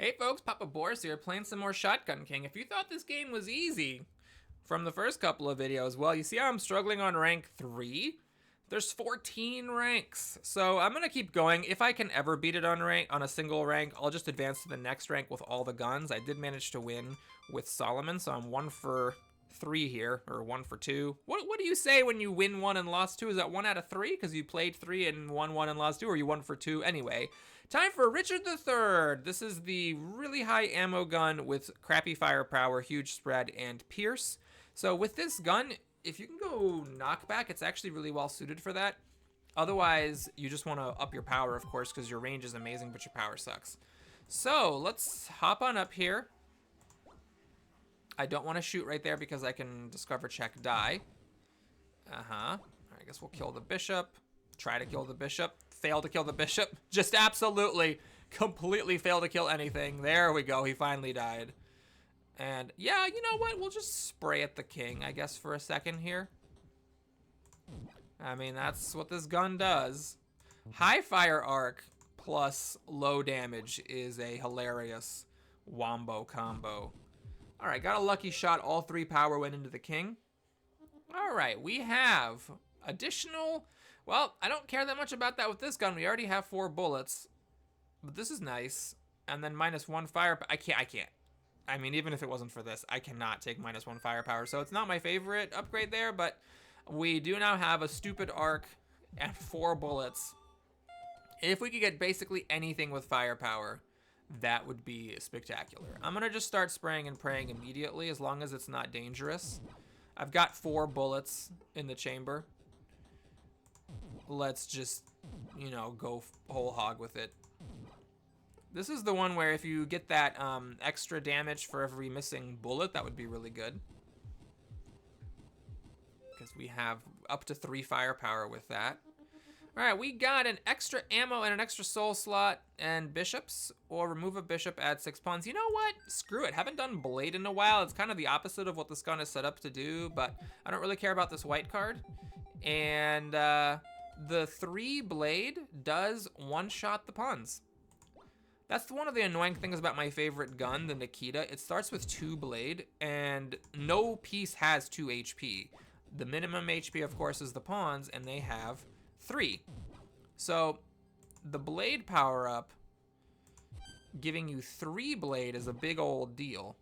Hey folks, Papa Boris here, playing some more Shotgun King. If you thought this game was easy from the first couple of videos, well, you see how I'm struggling on rank 3? There's 14 ranks, so I'm gonna keep going. If I can ever beat it on a single rank, I'll just advance to the next rank with all the guns. I did manage to win with Solomon, so I'm 1 for 3 here, or 1 for 2. What do you say when you win 1 and lost 2? Is that 1 out of 3? Because you played 3 and won 1 and lost 2, or you 1 for 2? Anyway, time for Richard III. This is the really high ammo gun with crappy firepower, huge spread, and pierce. So with this gun, if you can go knockback, it's actually really well suited for that. Otherwise, you just want to up your power, of course, because your range is amazing, but your power sucks. So let's hop on up here. I don't want to shoot right there because I can discover check die. I guess we'll kill the bishop. Try to kill the bishop. Fail to kill the bishop. Just absolutely, completely fail to kill anything. There we go. He finally died. And yeah, you know what? We'll just spray at the king, I guess, for a second here. I mean, that's what this gun does. High fire arc plus low damage is a hilarious wombo combo. All right, got a lucky shot. All 3 power went into the king. All right, we have additional. Well, I don't care that much about that with this gun. We already have 4 bullets, but this is nice. And then -1 fire. I can't. I mean, even if it wasn't for this, I cannot take -1 firepower. So it's not my favorite upgrade there, but we do now have a stupid arc and 4 bullets. If we could get basically anything with firepower, that would be spectacular. I'm gonna just start spraying and praying immediately, as long as it's not dangerous. I've got 4 bullets in the chamber. Let's just, you know, go whole hog with it. This is the one where if you get that extra damage for every missing bullet, that would be really good. Because we have up to 3 firepower with that. All right, we got an extra ammo and an extra soul slot and bishops, or remove a bishop, add 6 pawns. You know what? Screw it. Haven't done blade in a while. It's kind of the opposite of what this gun is set up to do, but I don't really care about this white card. And the 3 blade does one-shot the pawns. That's one of the annoying things about my favorite gun, the Nikita. It starts with 2 blade, and no piece has 2 HP. The minimum HP, of course, is the pawns, and they have 3. So the blade power up giving you 3 blade is a big old deal.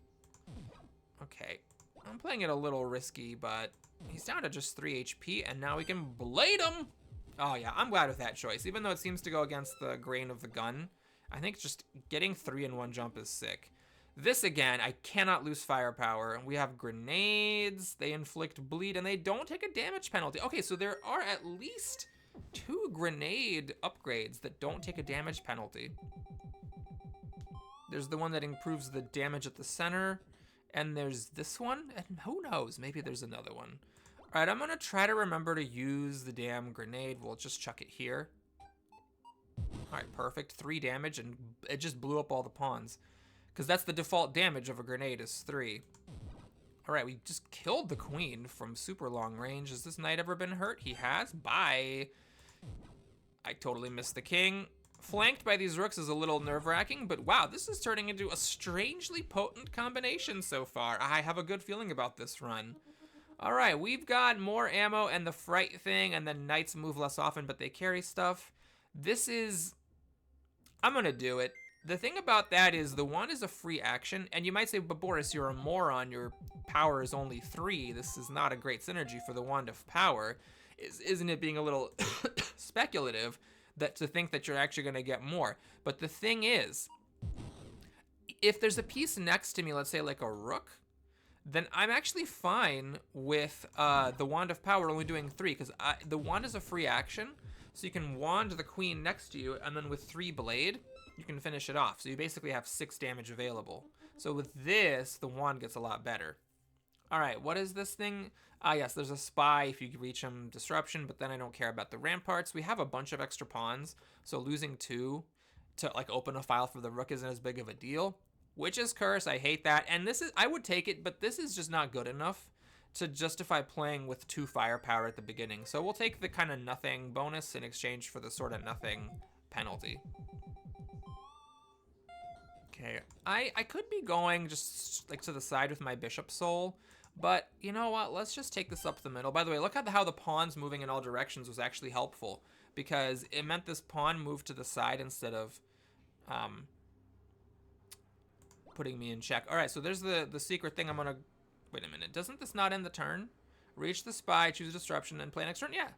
Okay, I'm playing it a little risky, but he's down to just 3 HP, and now we can blade him. Oh yeah, I'm glad with that choice. Even though it seems to go against the grain of the gun, I think just getting 3 in 1 jump is sick. This again, I cannot lose firepower. We have grenades, they inflict bleed, and they don't take a damage penalty. Okay, so there are at least 2 grenade upgrades that don't take a damage penalty. There's the one that improves the damage at the center, and there's this one, and who knows, maybe there's another one. All right, I'm gonna try to remember to use the damn grenade. We'll just chuck it here. All right, perfect, 3 damage, and it just blew up all the pawns. Because that's the default damage of a grenade is 3. All right, we just killed the queen from super long range. Has this knight ever been hurt? He has. Bye. I totally missed the king. Flanked by these rooks is a little nerve-wracking, but wow, this is turning into a strangely potent combination so far. I have a good feeling about this run. All right, we've got more ammo and the fright thing, and then knights move less often, but they carry stuff. This is... I'm gonna do it. The thing about that is the wand is a free action, and you might say, but Boris, you're a moron. Your power is only 3. This is not a great synergy for the wand of power. Isn't it being a little speculative that to think that you're actually going to get more? But the thing is, if there's a piece next to me, let's say like a rook, then I'm actually fine with the wand of power only doing 3, because the wand is a free action, so you can wand the queen next to you, and then with 3 blade, you can finish it off. So you basically have 6 damage available. So with this, the wand gets a lot better. All right, what is this thing? Yes, there's a spy if you reach him, disruption, but then I don't care about the ramparts. We have a bunch of extra pawns, so losing 2 to like open a file for the rook isn't as big of a deal. Witch's Curse, I hate that. And this is, I would take it, but this is just not good enough to justify playing with 2 firepower at the beginning. So we'll take the kind of nothing bonus in exchange for the sort of nothing penalty. Okay, I could be going just like to the side with my bishop soul, but you know what? Let's just take this up the middle. By the way, look at how the pawns moving in all directions was actually helpful because it meant this pawn moved to the side instead of putting me in check. All right, so there's the secret thing. I'm gonna wait a minute. Doesn't this not end the turn? Reach the spy, choose a disruption, and play next turn. Yeah.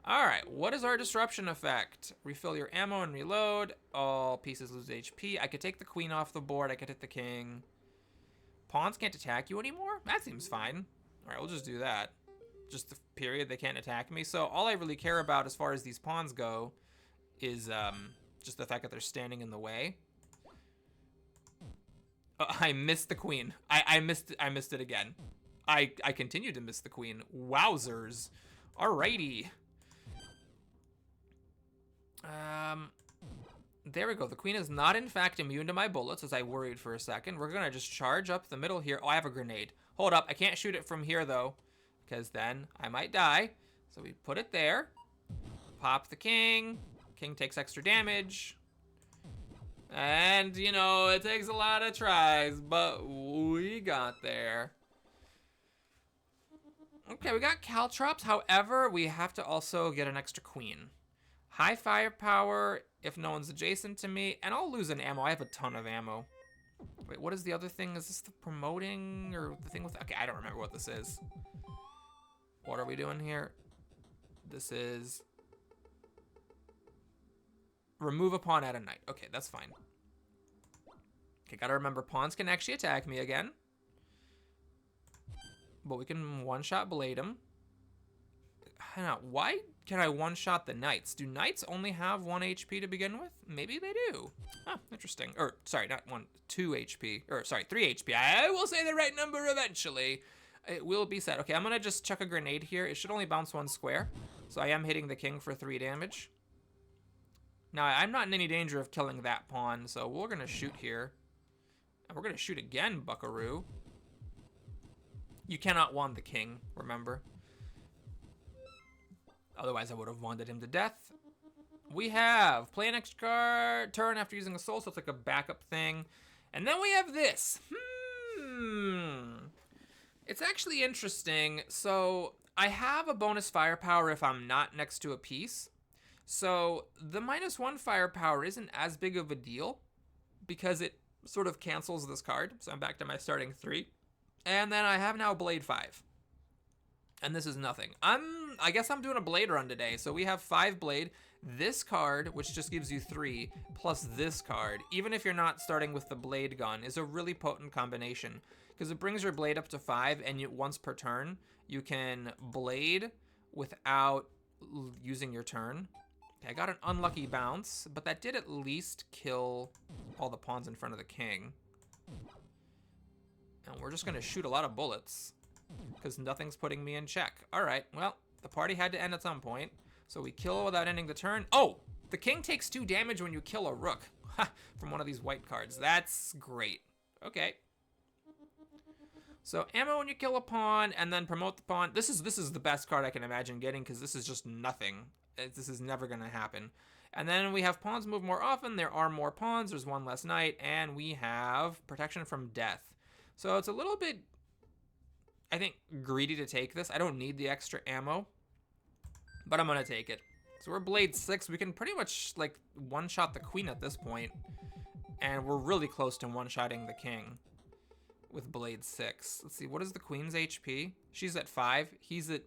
All right, what is our disruption effect? Refill your ammo and reload. All pieces lose HP. I could take the queen off the board. I could hit the king. Pawns can't attack you anymore? That seems fine. All right, we'll just do that. Just the period they can't attack me. So all I really care about as far as these pawns go is just the fact that they're standing in the way. I missed the queen. I missed it again. I continue to miss the queen. Wowzers. Alrighty. There we go. The queen is not, in fact, immune to my bullets, as I worried for a second. We're going to just charge up the middle here. Oh, I have a grenade. Hold up. I can't shoot it from here, though, because then I might die. So we put it there. Pop the king. King takes extra damage. And, you know, it takes a lot of tries, but we got there. Okay, we got caltrops. However, we have to also get an extra queen. High firepower if no one's adjacent to me, and I'll lose an ammo. I have a ton of ammo. Wait, what is the other thing? Is this the promoting or the thing with... Okay, I don't remember what this is. What are we doing here? This is... remove a pawn at a night. Okay, that's fine. Okay, gotta remember pawns can actually attack me again. But we can one-shot blade them. I don't know, why can I one-shot the knights? Do knights only have 1 HP to begin with? Maybe they do. Oh, interesting. Or, sorry, not 1, 2 HP. Or, sorry, 3 HP. I will say the right number eventually. It will be set. Okay, I'm gonna just chuck a grenade here. It should only bounce 1 square. So I am hitting the king for 3 damage. Now, I'm not in any danger of killing that pawn, so we're gonna shoot here. And we're gonna shoot again, buckaroo. You cannot wand the king, remember? Otherwise, I would have wanded him to death. We have play an extra card, turn after using a soul, so it's like a backup thing. And then we have this. It's actually interesting. So I have a bonus firepower if I'm not next to a piece. So the -1 firepower isn't as big of a deal because it sort of cancels this card. So I'm back to my starting 3. And then I have now Blade 5. And this is nothing. I guess I'm doing a blade run today. So we have 5 blade. This card, which just gives you 3, plus this card, even if you're not starting with the blade gun, is a really potent combination. Because it brings your blade up to 5, and once per turn, you can blade without using your turn. Okay, I got an unlucky bounce, but that did at least kill all the pawns in front of the king. And we're just going to shoot a lot of bullets because nothing's putting me in check. All right, well, the party had to end at some point. So we kill without ending the turn. Oh, the king takes 2 damage when you kill a rook from one of these white cards. That's great. Okay. So ammo when you kill a pawn and then promote the pawn. This is the best card I can imagine getting because this is just nothing. This is never going to happen. And then we have pawns move more often. There are more pawns. There's 1 less knight. And we have protection from death. So it's a little bit, I think, greedy to take this. I don't need the extra ammo, but I'm going to take it. So we're Blade 6. We can pretty much, like, one-shot the queen at this point. And we're really close to one-shotting the king with Blade 6. Let's see, what is the queen's HP? She's at 5. He's at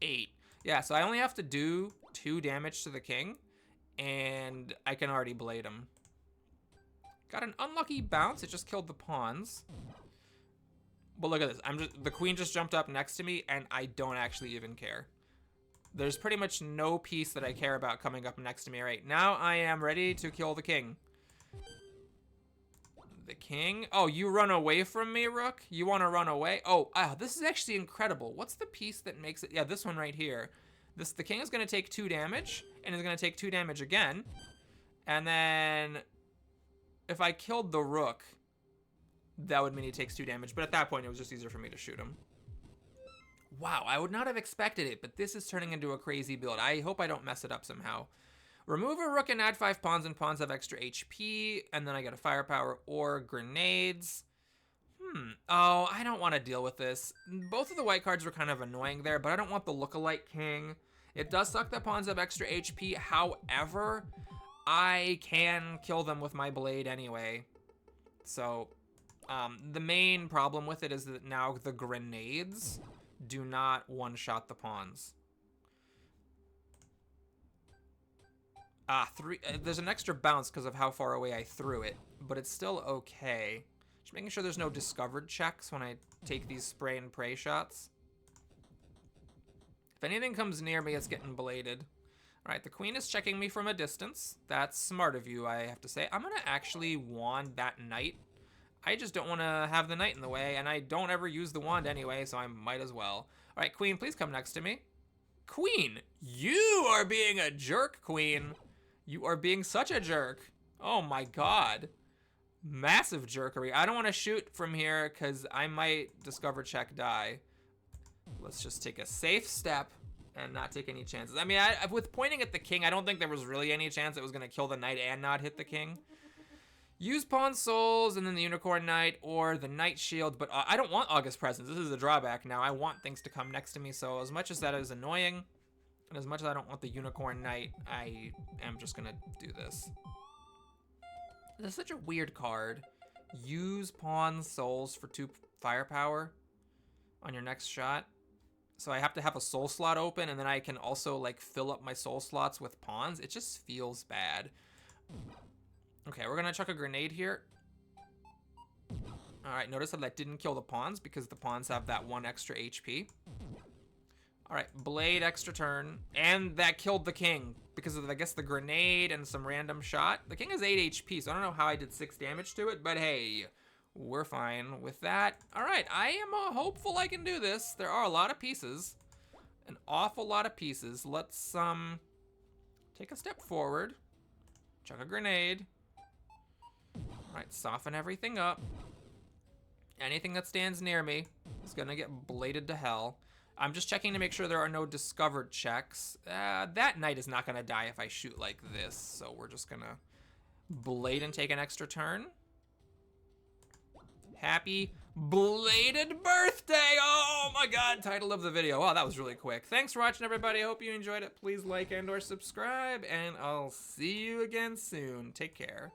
8. Yeah, so I only have to do 2 damage to the king, and I can already blade him. Got an unlucky bounce. It just killed the pawns. But look at this. The queen just jumped up next to me, and I don't actually even care. There's pretty much no piece that I care about coming up next to me right now. I am ready to kill the king. The king? Oh, you run away from me, rook? You want to run away? Oh, this is actually incredible. What's the piece that makes it? Yeah, this one right here. The king is going to take 2 damage, and is going to take 2 damage again. And then if I killed the rook, that would mean he takes 2 damage. But at that point, it was just easier for me to shoot him. Wow, I would not have expected it, but this is turning into a crazy build. I hope I don't mess it up somehow. Remove a rook and add 5 pawns, and pawns have extra HP. And then I get a firepower or grenades. Oh, I don't want to deal with this. Both of the white cards were kind of annoying there, but I don't want the lookalike king. It does suck that pawns have extra HP. However, I can kill them with my blade anyway. So, the main problem with it is that now the grenades do not one-shot the pawns. There's an extra bounce because of how far away I threw it, but it's still okay. Just making sure there's no discovered checks when I take these spray and pray shots. If anything comes near me, it's getting bladed. All right, the queen is checking me from a distance. That's smart of you, I have to say. I'm gonna actually wand that knight. I just don't want to have the knight in the way, and I don't ever use the wand anyway, so I might as well. All right, queen, please come next to me. Queen, you are being a jerk, queen. You are being such a jerk. Oh my god. Massive jerkery. I don't want to shoot from here because I might discover check die. Let's just take a safe step and not take any chances. I mean, with pointing at the king, I don't think there was really any chance it was going to kill the knight and not hit the king. Use pawn souls and then the unicorn knight or the knight shield, but I don't want August presence. This is a drawback now. I want things to come next to me, so as much as that is annoying, and as much as I don't want the unicorn knight, I am just gonna do this. This is such a weird card. Use pawn souls for 2 firepower on your next shot. So I have to have a soul slot open, and then I can also like fill up my soul slots with pawns. It just feels bad. Okay, we're gonna chuck a grenade here. All right, notice that didn't kill the pawns because the pawns have that 1 extra HP. All right, blade extra turn, and that killed the king because of, I guess, the grenade and some random shot. The king has 8 HP, so I don't know how I did 6 damage to it, but hey, we're fine with that. All right, I am hopeful I can do this. There are a lot of pieces, an awful lot of pieces. Let's take a step forward, chuck a grenade. All right, soften everything up. Anything that stands near me is gonna get bladed to hell. I'm just checking to make sure there are no discovered checks. That knight is not gonna die if I shoot like this, so we're just gonna blade and take an extra turn. Happy belated birthday! Oh my god, title of the video. Wow, that was really quick. Thanks for watching, everybody. I hope you enjoyed it. Please like and or subscribe, and I'll see you again soon. Take care.